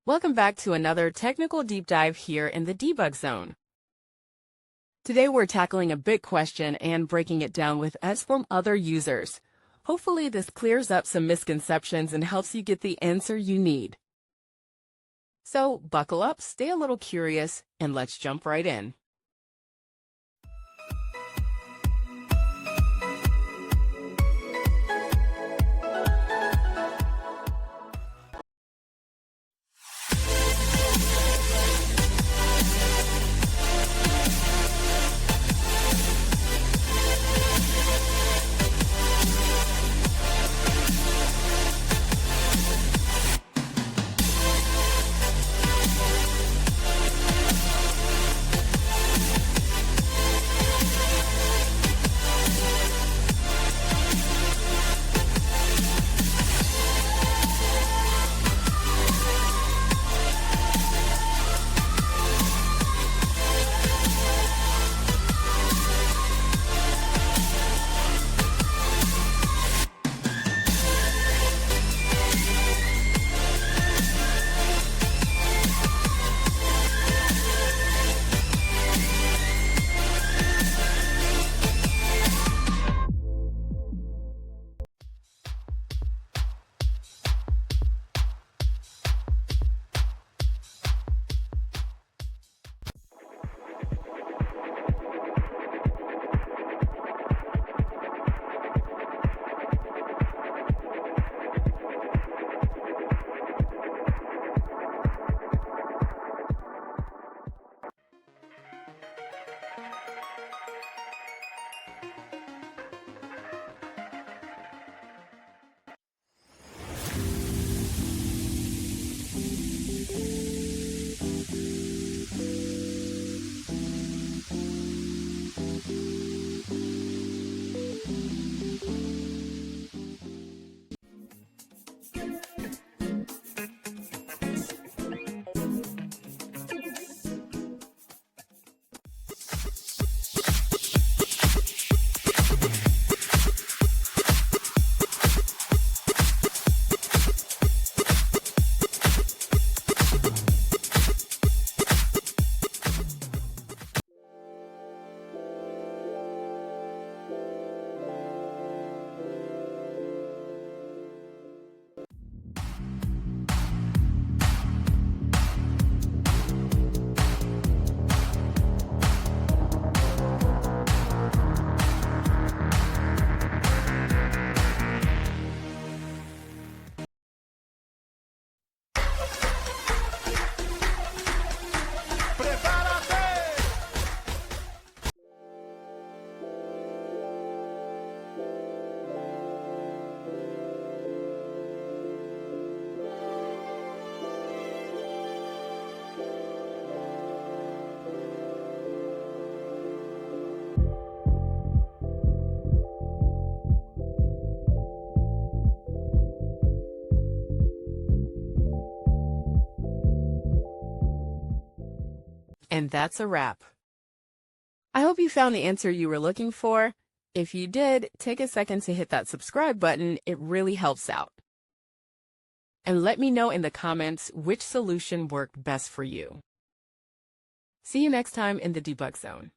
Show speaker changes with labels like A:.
A: Welcome back to another technical deep dive here in the debug zone. Today we're tackling a big question and breaking it down with us from other users. Hopefully this clears up some misconceptions and helps you get the answer you need. So buckle up, stay a little curious, and let's jump right in. And that's a wrap. I hope you found the answer you were looking for. If you did, take a second to hit that subscribe button. It really helps out. And let me know in the comments which solution worked best for you. See you next time in the debug zone.